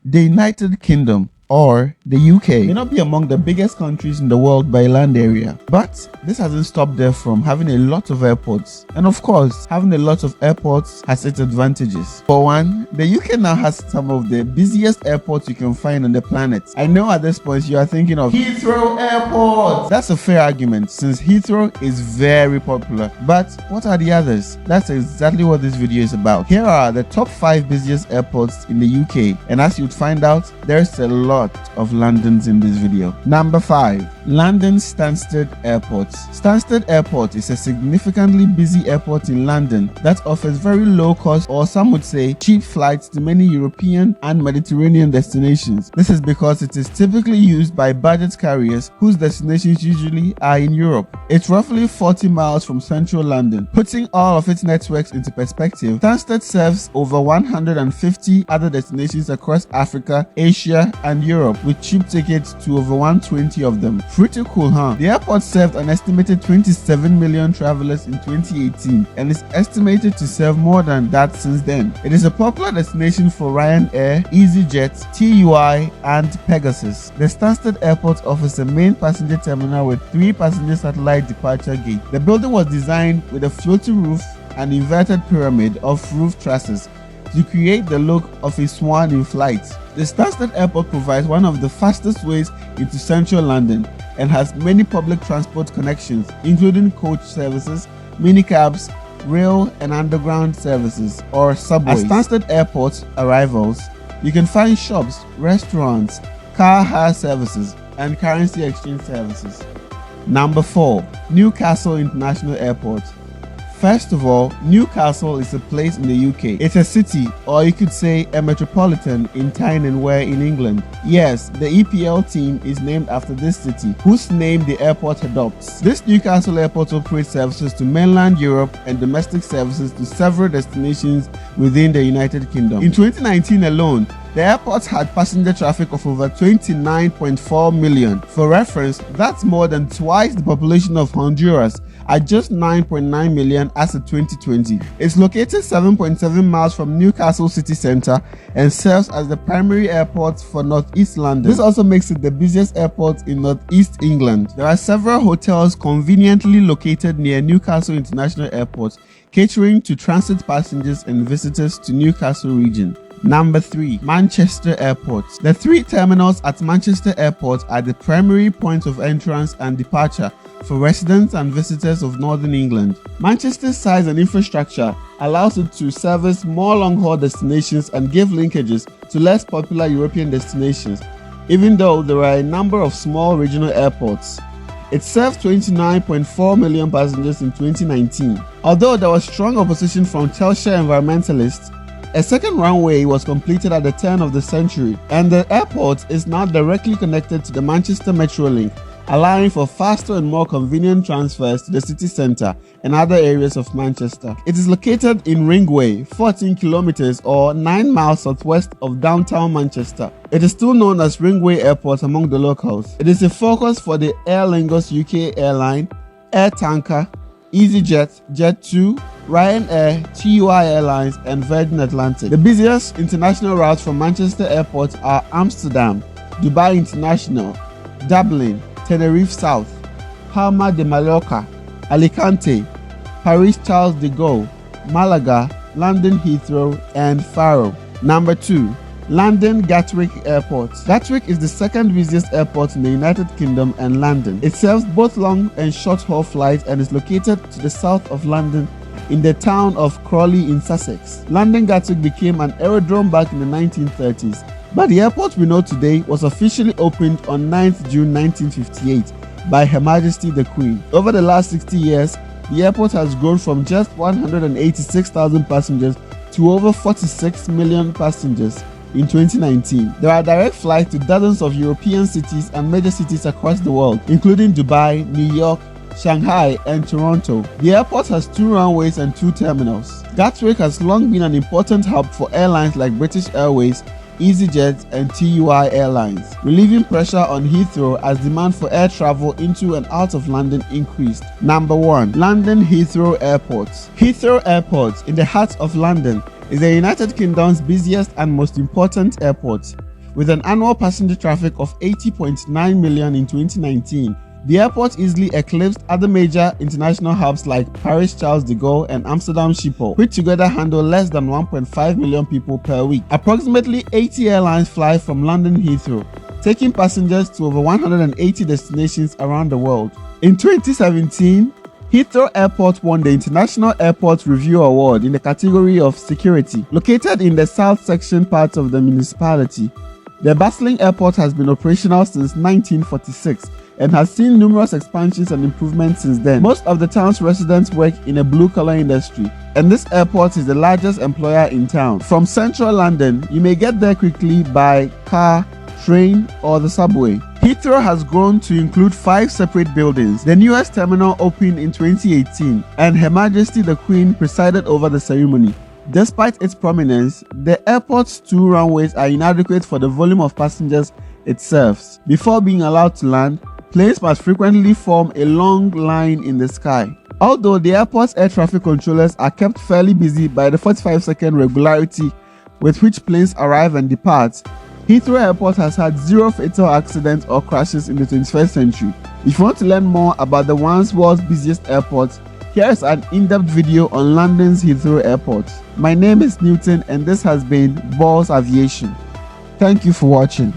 The United Kingdom, or the UK, may not be among the biggest countries in the world by land area, but this hasn't stopped them from having a lot of airports. And of course, having a lot of airports has its advantages. For one, the UK now has some of the busiest airports you can find on the planet. I know at this point you are thinking of Heathrow Airport. That's a fair argument since Heathrow is very popular. But what are the others? That's exactly what this video is about. Here are the top 5 busiest airports in the UK, and as you'd find out, there's a lot of Londons in this video. Number 5. London Stansted Airport. Stansted Airport is a significantly busy airport in London that offers very low cost, or some would say cheap, flights to many European and Mediterranean destinations. This is because it is typically used by budget carriers whose destinations usually are in Europe. It's roughly 40 miles from central London. Putting all of its networks into perspective, Stansted serves over 150 other destinations across Africa, Asia, and Europe, with cheap tickets to over 120 of them. Pretty cool, huh? The airport served an estimated 27 million travelers in 2018 and is estimated to serve more than that since then. It is a popular destination for Ryanair, EasyJet, TUI, and Pegasus. The Stansted Airport offers a main passenger terminal with 3 passenger satellite departure gates. The building was designed with a floating roof and inverted pyramid of roof trusses to create the look of a swan in flight. The Stansted Airport provides one of the fastest ways into central London and has many public transport connections, including coach services, minicabs, rail and underground services, or subways. At Stansted Airport arrivals, you can find shops, restaurants, car hire services, and currency exchange services. Number 4. Newcastle International Airport. First of all, Newcastle is a place in the UK. It's a city, or you could say a metropolitan in Tyne and Wear in England. Yes, the EPL team is named after this city, whose name the airport adopts. This Newcastle airport operates services to mainland Europe and domestic services to several destinations within the United Kingdom. In 2019 alone, the airport had passenger traffic of over 29.4 million. For reference, that's more than twice the population of Honduras at just 9.9 million as of 2020. It's located 7.7 miles from Newcastle city centre and serves as the primary airport for Northeast London. This also makes it the busiest airport in Northeast England. There are several hotels conveniently located near Newcastle International Airport, catering to transit passengers and visitors to Newcastle region. Number 3. Manchester Airport. The 3 terminals at Manchester Airport are the primary points of entrance and departure for residents and visitors of Northern England. Manchester's size and infrastructure allows it to service more long-haul destinations and give linkages to less popular European destinations, even though there are a number of small regional airports. It served 29.4 million passengers in 2019. Although there was strong opposition from Chelsea environmentalists, a second runway was completed at the turn of the century, and the airport is now directly connected to the Manchester Metrolink, allowing for faster and more convenient transfers to the city centre and other areas of Manchester. It is located in Ringway, 14 kilometres or 9 miles southwest of downtown Manchester. It is still known as Ringway Airport among the locals. It is a focus for the Aer Lingus UK airline, Air Tanker, EasyJet, Jet2, Ryanair, TUI Airlines, and Virgin Atlantic. The busiest international routes from Manchester Airport are Amsterdam, Dubai International, Dublin, Tenerife South, Palma de Mallorca, Alicante, Paris Charles de Gaulle, Malaga, London Heathrow, and Faro. Number 2. London Gatwick Airport. Gatwick is the second busiest airport in the United Kingdom and London. It serves both long and short haul flights and is located to the south of London in the town of Crawley in Sussex. London Gatwick became an aerodrome back in the 1930s, but the airport we know today was officially opened on 9th June 1958 by Her Majesty the Queen. Over the last 60 years, the airport has grown from just 186,000 passengers to over 46 million passengers in 2019. There are direct flights to dozens of European cities and major cities across the world, including Dubai, New York, Shanghai, and Toronto. The airport has 2 runways and 2 terminals. Gatwick has long been an important hub for airlines like British Airways, EasyJet, and TUI Airlines, relieving pressure on Heathrow as demand for air travel into and out of London increased. Number 1. London Heathrow Airport. Heathrow Airport, in the heart of London, is the United Kingdom's busiest and most important airport. With an annual passenger traffic of 80.9 million in 2019, the airport easily eclipsed other major international hubs like Paris Charles de Gaulle and Amsterdam Schiphol, which together handle less than 1.5 million people per week. Approximately 80 airlines fly from London Heathrow, taking passengers to over 180 destinations around the world. In 2017, Heathrow Airport won the International Airport Review Award in the category of security. Located in the south section part of the municipality, the bustling airport has been operational since 1946 and has seen numerous expansions and improvements since then. Most of the town's residents work in a blue-collar industry, and this airport is the largest employer in town. From central London, you may get there quickly by car, train, or the subway. Heathrow has grown to include 5 separate buildings. The newest terminal opened in 2018, and Her Majesty the Queen presided over the ceremony. Despite its prominence, the airport's 2 runways are inadequate for the volume of passengers it serves. Before being allowed to land, planes must frequently form a long line in the sky. Although the airport's air traffic controllers are kept fairly busy by the 45-second regularity with which planes arrive and depart, Heathrow Airport has had 0 fatal accidents or crashes in the 21st century. If you want to learn more about the world's busiest airports, here is an in-depth video on London's Heathrow Airport. My name is Newton and this has been Balls Aviation. Thank you for watching.